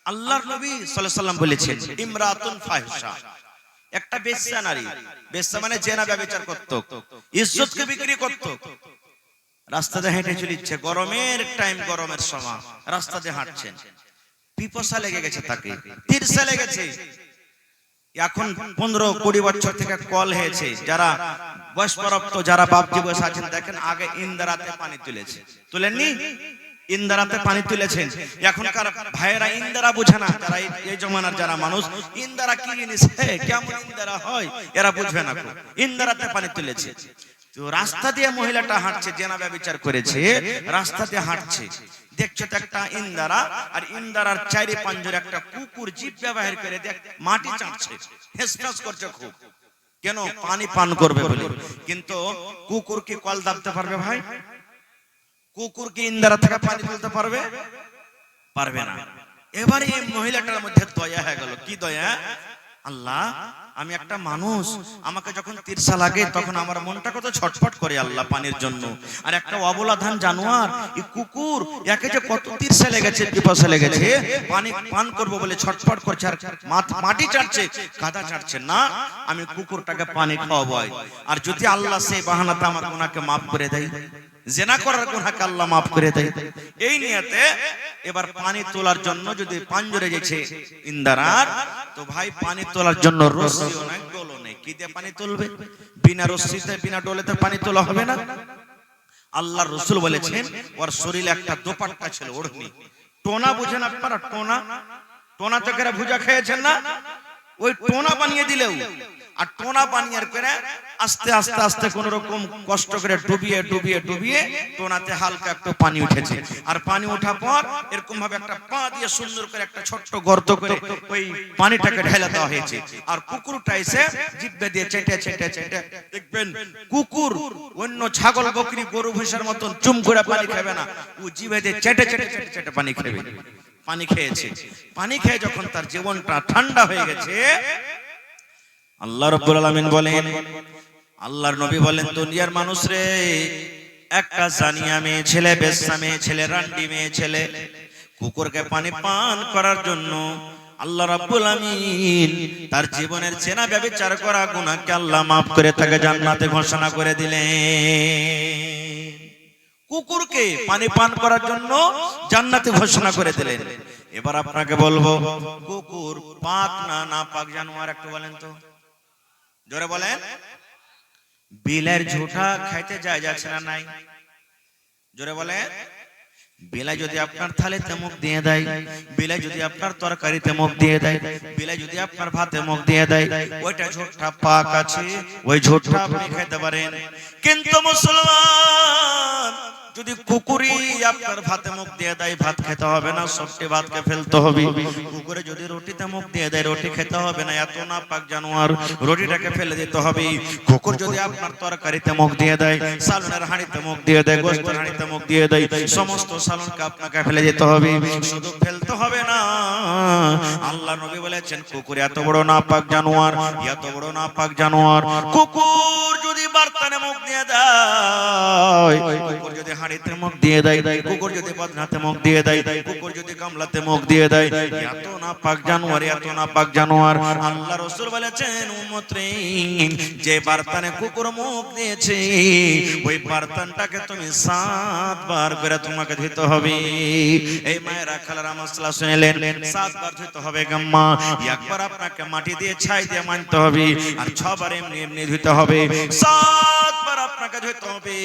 আল্লাহর নবী সাল্লাল্লাহু আলাইহি ওয়াসাল্লাম বলেছেন, ইমরাতুন ফাহিশা, একটা বেশ্যা নারী, বেশ্যা মানে জেনা ব্যভিচার করত, ইজ্জতকে বিক্রি করত, রাস্তাতে হেঁটে চলেছে, গরমের টাইম, গরমের সময় রাস্তাতে হাঁটছেন, পিপাসা লেগে গেছে, তাকে তিরসা লেগেছে। এখন 15-20 বছর থেকে কল হয়েছে, যারা বয়স্কপ্রাপ্ত, যারা বাপজি বয়স আছেন, দেখেন আগে ইন্দারাতে পানি তুলেছে, তুলেননি? ইন্দারাতে পানি তুলেছেন। এখনকার ভাইয়েরা ইন্দারা বুঝে না, যারা এই জমানার যারা মানুষ, ইন্দারা কি জিনিস, কেমন ইন্দারা হয় এরা বুঝবে না। ইন্দারাতে পানি তুলেছে, তো রাস্তা দিয়ে মহিলাটা হাঁটছে, জেনা ব্যভিচার করেছে, রাস্তা দিয়ে হাঁটছে, দেখছো তো একটা ইন্দারা, আর ইন্দারার চারি পাঁজরে একটা কুকুর জিভ ব্যবহার করে দেখ মাটি চাটছে, হেসফেস করছে খুব, কেন? পানি পান করবে বলে। কিন্তু কুকুর কি কল দাবতে পারবে ভাই? কুকুর কি ইন্দারা থেকে পানি তুলতে পারবে? পারবে না। এবারে এই মহিলাটার মধ্যে দয়া হয়ে গেল। কি দয়া? আল্লাহ, আমি একটা মানুষ, আমাকে যখন তিরসা লাগে তখন আমার মনটা কত ছটফট করে আল্লাহ পানির জন্য, আর একটা অবলাধান জানোয়ার, এই কুকুর, একে যে কত তিরসা লেগেছে, পিপাসা লেগেছে, পানি পান করবো বলে ছটফট করছে, আর মাটি চাটছে, কাদা চাটছে না, আমি কুকুরটাকে পানি খাওয়াবো। আর যদি আল্লাহ সেই বাহানাতে আমার গুনাহকে মাফ করে দেয়, জেনা করার গুনাহকে আল্লাহ মাফ করে দেয়, এই নিয়তে এবার পানি তোলার জন্য যদি পাঞ্জরে গেছে ইন্দারার, তো ভাই পানি তোলার জন্য রশিও নাই, ডোলও নেই, কি দিয়ে পানি তুলবে? বিনা রশিতে, বিনা ডোলেতে পানি তোলা হবে না। আল্লাহর রাসূল বলেছেন, ওর শরীরে একটা দোপাট্টা ছিল, ওড়নি, টোনা বুঝেন আপনারা? টোনা, টোনা চকেরা ভুজা খেয়েছেন না? ওই টোনা বানিয়ে দিলেও, আর টোনা বানিয়ে করে আস্তে আস্তে আস্তে কোন রকম কষ্ট করে ডুবিয়ে ডুবিয়ে ডুবিয়ে টোনাতে হালকা একটু পানি উঠেছে, আর পানি ওঠা পর এরকম ভাবে একটা পা দিয়ে সুন্দর করে একটা ছোট্ট গর্ত করে ওই পানিটাকে ঢেলে দেওয়া হয়েছে, আর কুকুরটা এসে জিভে দিয়ে চেটে চেটে চেটে, দেখবেন কুকুর অন্য ছাগল বকরি গরু ভৈষার মতন চুম করে পানি খাবে না, ও জিভে দিয়ে চেটে চেটে চেটে চেটে পানি খাবে। পানি খেয়েছে, পানি খেয়ে যখন তার জীবনটা ঠান্ডা হয়ে গেছে, আল্লাহ রাব্বুল আলামিন বলেন, আল্লাহর নবী বলেন, দুনিয়ার মানুষ রে, একটা জানিয়া মেয়ে ছেলে, বেশ্যা মেয়ে ছেলে, রান্ডি মেয়ে ছেলে কুকুরকে পানি পান করার জন্য আল্লাহ রাব্বুল আলামিন তার জীবনের জেনা ব্যভিচার করা গুনাহকে আল্লাহ মাফ করে তাকে জান্নাতে ঘোষণা করে দিলেন। কুকুরকে পানি পান করার জন্য জান্নাতে ঘোষণা করে দিলেন। এবার আপনাকে বলবো, কুকুর পাক না নাপাক জানোয়ার একটু বলেন তো, জোরে বলেন। বিলের ঝুঁটা খাইতে যায় যাচ্ছে না নাই? জোরে বলেন। বিলাই যদি আপনার থালিতে মুখ দিয়ে দেয়, বিলাই যদি আপনার তরকারিতে মুখ দিয়ে দেয়, বিলাই যদি আপনার ভাতে মুখ দিয়ে দেয়, ওইটা ঝুঁটা পাক আছে, ওই ঝুঁটা আপনি খেতে পারেন। কিন্তু মুসলমান, যদি কুকুরি আপনার ভাতে মুখ দিয়ে দেয়, ভাত খেতে হবে না, সবটি ভাতকে ফেলতে হবে। কুকুরে যদি রুটিতে মুখ দিয়ে দেয়, রুটি খেতে হবে না, এত নাপাক জানোয়ার, রুটিটাকে ফেলে দিতে হবে। কুকুর যদি আপনার তরকারিতে মুখ দিয়ে দেয়, সালনের হাঁড়িতে মুখ দিয়ে দেয়, গোশতের হাঁড়িতে মুখ দিয়ে দেয়, সমস্ত সালনকে আপনাকে ফেলে দিতে হবে, শুধু ফেলতে হবে না। আল্লাহ নবী বলেছেন, কুকুর এত বড় নাপাক জানোয়ার, এত বড় নাপাক জানোয়ার, কুকুর যদি বার্তানে মুখ দিয়ে দেয়, কুকুর যদি হাঁড়িতে মুখ দিয়ে দেয়, কুকুর যদি বদনাতে মুখ দিয়ে দেয়, কুকুর যদি গামলাতে মুখ দিয়ে দেয়, এত নাপাক জানোয়ার, এত নাপাক জানোয়ার। আল্লাহ রাসূল বলেছেন, উম্মত রে, যে বার্তানে কুকুর মুখ দিয়েছে, ওই বার্তানটাকে তুমি 7 বার করে তোমাকে ধুতে হবে। এই মায়েরা খালারা মাসলা শুনলেন, 7 বার ধুতে হবে গাম্মা, একবার আপনাকে মাটি দিয়ে ছাই দিয়ে মানতে হবে, আর 6 বার এমনি এমনি ধুতে হবে, 7 বার আপনাকে ধুতে হবে।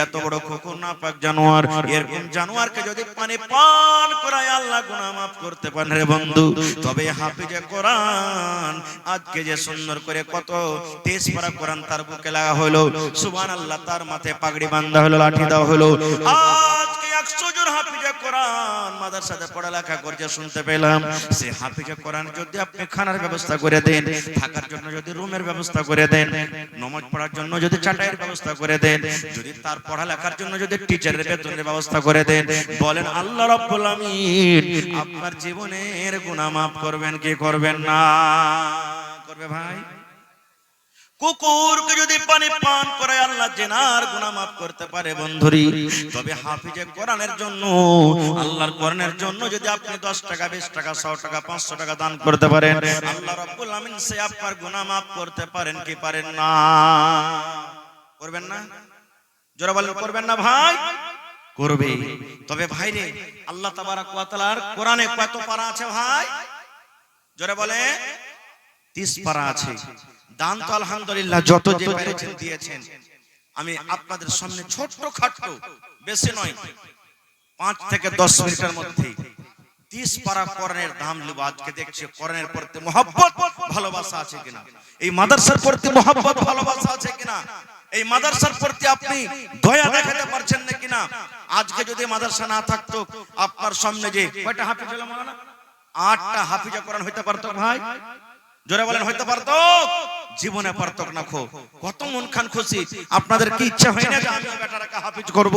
এত বড় কুকুর নাপাক জানোয়ার, এরকম জানোয়ারকে যদি পানি পান করায় আল্লাহ গুনাহ মাফ করতে পারেন রে বন্ধু, তবে হাফিজে কোরআন আজকে যে সুন্দর করে কত 23 পারা কোরআন তার বুকে লাগা হলো, সুবহানাল্লাহ, তার মাথায় পাগড়ি বাঁধা হলো, লাঠি দেওয়া হলো, আজকে 100 জন হাফিজে কোরআন মাদ্রাসাতে পড়ালেখা করছে শুনতে পেলাম। সে হাফিজে কোরআন যদি আপনি খানার ব্যবস্থা করে দেন, থাকার জন্য যদি রুমের ব্যবস্থা করে দেন, নামাজ পড়ার জন্য যদি চাটাইয়ের ব্যবস্থা করে দেন, যদি তার পড়ালেখার জন্য যদি টিচারের বেতনের ব্যবস্থা করে দেন, বলেন আল্লাহ রাব্বুল আমিন আপনার জীবনের গুনাহ মাফ করবেন কি করবেন না? করবে ভাই। কুকুরকে যদি পানি পান করে আল্লাহ জিনার গুনাহ মাফ করতে পারে বন্ধুরি, তবে হাফিজে কোরআনের জন্য, আল্লাহর কোরআনের জন্য যদি আপনি 10 টাকা 20 টাকা 100 টাকা 500 টাকা দান করতে পারেন, আল্লাহ রাব্বুল আমিন সে আপনার গুনাহ মাফ করতে পারেন কি পারেন না? করবেন না? জোরে বলেন করবেন না ভাই? করবে। তবে ভাই রে, আল্লাহ তাবারক ওয়া তাআলার কোরআনে কত পারা আছে ভাই? জোরে বলে 30 পারা আছে। দান তো আলহামদুলিল্লাহ যত যে পেরেছেন দিয়েছেন। আমি আপনাদের সামনে ছোট্ট খাট্ট, বেশি নয়, 5 থেকে 10 মিনিটের মধ্যে 30 পারা কোরআনের দাম নেব। আজকে দেখছি কোরআনের প্রতি মহব্বত ভালোবাসা আছে কিনা, এই মাদ্রাসার প্রতি মহব্বত ভালোবাসা আছে কিনা, এই মাদ্রাসার প্রতি আপনি দয়া দেখাতে পারছেন না কিনা। আজকে যদি মাদ্রাসা না থাকতো, আপনার সামনে যে কয়টা হাফেজ হলো মাওলানা? 8টা হাফিজে কোরআন হইতে পারতো ভাই? জোরে বলেন হইতে পারতো? জীবনে পারতো না। কত মন খান খুশি। আপনাদের কি ইচ্ছা হয় না যে আমি বেটাটাকে হাফিজ করব,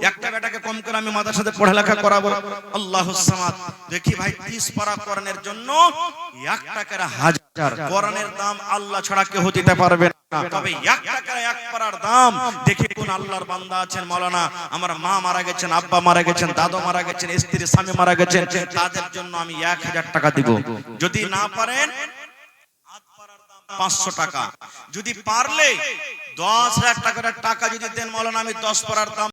একটা বেটাকে কম করে আমি মাদ্রাসাতে পড়ালেখা করাবো? আল্লাহুস সামাদ। দেখি ভাই 30 পারা কোরআনের জন্য 1 টাকার 1000। কোরআনের দাম আল্লাহ ছাড়া কেউ দিতে পারবে না। তবে 1 টাকার 1 পারার দাম দেখি কোন আল্লাহর বান্দা আছেন মাওলানা, আমার মা মারা গেছেন, আব্বা মারা গেছেন, দাদু মারা গেছেন, স্ত্রী স্বামী মারা গেছেন, তাদের জন্য আমি 1000 টাকা দিব। যদি না পারেন 500 টাকা, যদি পারলে 10,000 টাকার টাকা যদি দেন মাওলানা, আমি 10 পারার দাম